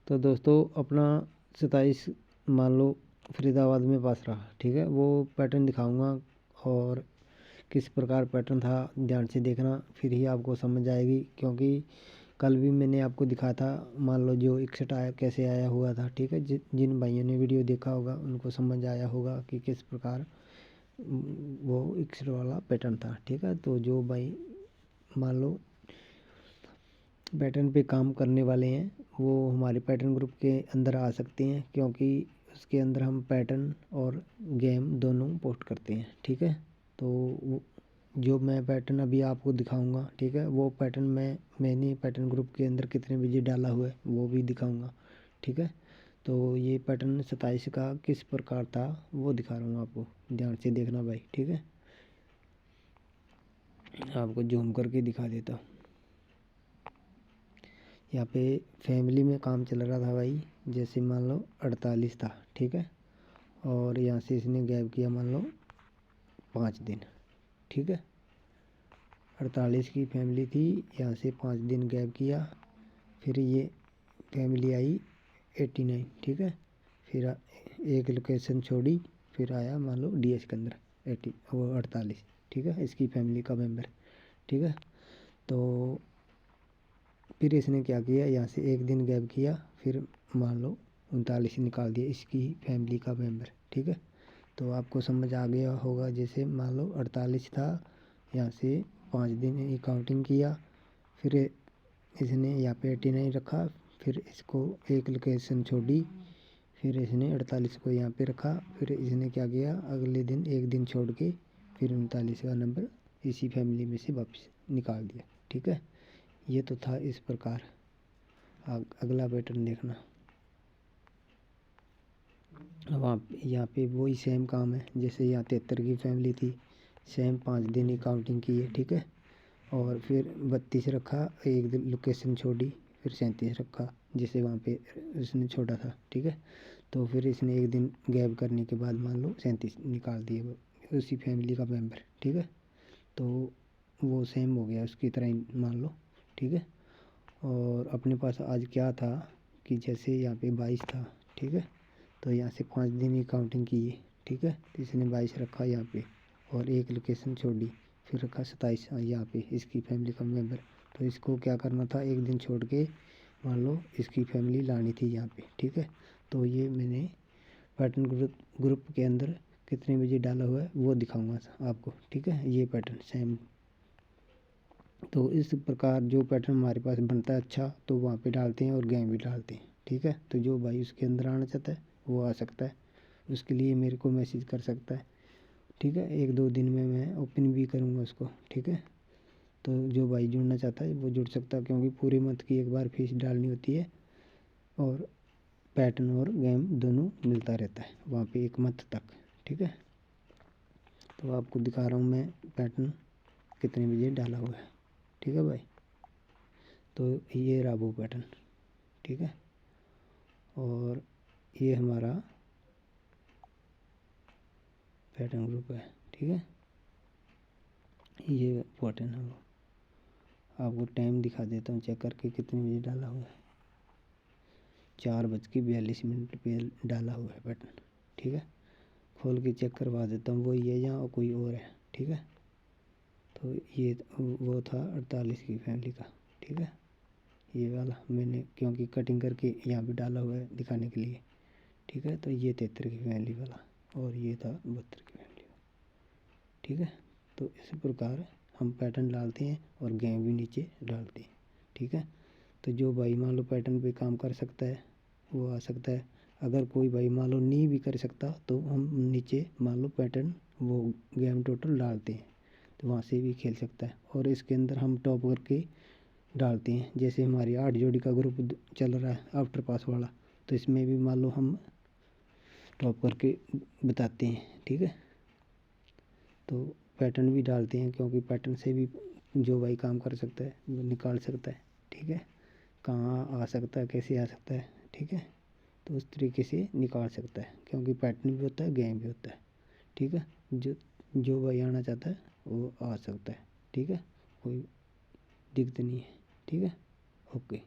तो दोस्तों अपना 27 मान लो फरीदाबाद में पास रहा, ठीक है। वो पैटर्न दिखाऊंगा और किस प्रकार पैटर्न था ध्यान से देखना, फिर ही आपको समझ आएगी। क्योंकि कल भी मैंने आपको दिखाया था, मान लो जो 61 आया कैसे आया हुआ था, ठीक है। जिन भाइयों ने वीडियो देखा होगा उनको समझ आया होगा कि किस प्रकार वो 61 वाला पैटर्न था, ठीक है। तो जो भाई मान लो पैटर्न पे काम करने वाले हैं वो हमारे पैटर्न ग्रुप के अंदर आ सकते हैं, क्योंकि उसके अंदर हम पैटर्न और गेम दोनों पोस्ट करते हैं, ठीक है। तो जो मैं पैटर्न अभी आपको दिखाऊंगा, ठीक है, वो पैटर्न मैंने पैटर्न ग्रुप के अंदर कितने बजे डाला हुआ है वो भी दिखाऊंगा, ठीक है। तो ये पैटर्न 27 का किस प्रकार था वो दिखा रहा हूँ आपको, ध्यान से देखना भाई, ठीक है। आपको जूम करके दिखा देता हूँ। यहाँ पे फैमिली में काम चल रहा था भाई, जैसे मान लो 48 था, ठीक है। और यहाँ से इसने गैप किया मान लो 5 दिन, ठीक है। 48 की फैमिली थी, यहाँ से 5 दिन गैप किया, फिर ये फैमिली आई 89, ठीक है। फिर एक लोकेशन छोड़ी, फिर आया मान लो डीएस के अंदर 48, ठीक है, इसकी फैमिली का मेंबर, ठीक है। तो फिर इसने क्या किया, यहाँ से एक दिन गैप किया, फिर मान लो 39 निकाल दिया इसकी फैमिली का मेंबर, ठीक है। तो आपको समझ आ गया होगा, जैसे मान लो 48 था, यहाँ से 5 दिन ही काउंटिंग किया, फिर इसने यहाँ पे 89 रखा, फिर इसको एक लोकेशन छोड़ी, फिर इसने 48 को यहाँ पे रखा, फिर इसने क्या किया, अगले दिन एक दिन छोड़ के फिर 39 का नंबर इसी फैमिली में से वापस निकाल दिया, ठीक है। ये तो था इस प्रकार। अगला पैटर्न देखना। अब यहाँ पे वही सेम काम है, जैसे यहाँ 73 की फैमिली थी, सेम 5 दिन ही काउंटिंग की है, ठीक है। और फिर 32 रखा, एक दिन लोकेशन छोड़ी, फिर 37 रखा, जैसे वहाँ पे उसने छोड़ा था, ठीक है। तो फिर इसने एक दिन गैप करने के बाद मान लो 37 निकाल दिए उसी फैमिली का मेंबर, ठीक है। तो वो सेम हो गया उसकी तरह ही मान लो, ठीक है। और अपने पास आज क्या था कि जैसे यहाँ पे 22 था, ठीक है। तो यहाँ से 5 दिन ही काउंटिंग की है, ठीक है। तो इसने 22 रखा यहाँ पे और एक लोकेशन छोड़ी, फिर रखा 27 यहाँ पे इसकी फैमिली का मेंबर। तो इसको क्या करना था, एक दिन छोड़ के मान लो इसकी फैमिली लानी थी यहाँ पे, ठीक है। तो ये मैंने पैटर्न ग्रुप के अंदर कितने बजे डाला हुआ है वो दिखाऊंगा आपको, ठीक है। ये पैटर्न सेम। तो इस प्रकार जो पैटर्न हमारे पास बनता है अच्छा, तो वहाँ पे डालते हैं और गेम भी डालते हैं, ठीक है। तो जो भाई उसके अंदर आना चाहता है वो आ सकता है, उसके लिए मेरे को मैसेज कर सकता है, ठीक है। 1-2 दिन में मैं ओपन भी करूँगा उसको, ठीक है। तो जो भाई जुड़ना चाहता है वो जुड़ सकता है, क्योंकि पूरे मंथ की एक बार फीस डालनी होती है और पैटर्न और गेम दोनों मिलता रहता है वहाँ पे 1 मंथ तक, ठीक है। तो आपको दिखा रहा हूँ मैं पैटर्न कितने बजे डाला हुआ है, ठीक है भाई। तो ये रहा वो पैटर्न, ठीक है। और ये हमारा पैटर्न ग्रुप है, ठीक है। ये पैटर्न है वो, आपको टाइम दिखा देता हूँ चेक करके कितने बजे डाला हुआ है। 4:42 पे डाला हुआ है पैटर्न, ठीक है। खोल के चेक करवा देता हूँ वही है या कोई और है, ठीक है। तो ये वो था 48 की फैमिली का, ठीक है। ये वाला मैंने क्योंकि कटिंग करके यहाँ पे डाला हुआ है दिखाने के लिए, ठीक है। तो ये 73 की फैमिली वाला और ये था 72 की फैमिली वाला, ठीक है। तो इस प्रकार हम पैटर्न डालते हैं और गेम भी नीचे डालते हैं, ठीक है। तो जो भाई मान लो पैटर्न पे काम कर सकता है वो आ सकता है। अगर कोई भाई मान लो नहीं भी कर सकता तो हम नीचे मान लो पैटर्न वो गेम टोटल डालते हैं, तो वहाँ से भी खेल सकता है। और इसके अंदर हम टॉप करके डालते हैं, जैसे हमारी 8 जोड़ी का ग्रुप चल रहा है आफ्टर पास वाला, तो इसमें भी मान लो हम टॉप करके बताते हैं, ठीक है। तो पैटर्न भी डालते हैं, क्योंकि पैटर्न से भी जो भाई काम कर सकता है वो निकाल सकता है, ठीक है। कहाँ आ सकता है, कैसे आ सकता है, ठीक है। तो उस तरीके से निकाल सकता है, क्योंकि पैटर्न भी होता है गेम भी होता है, ठीक है। जो भाई आना चाहता है वो आ सकता है, ठीक है। कोई दिक्कत नहीं है, ठीक है। ओके।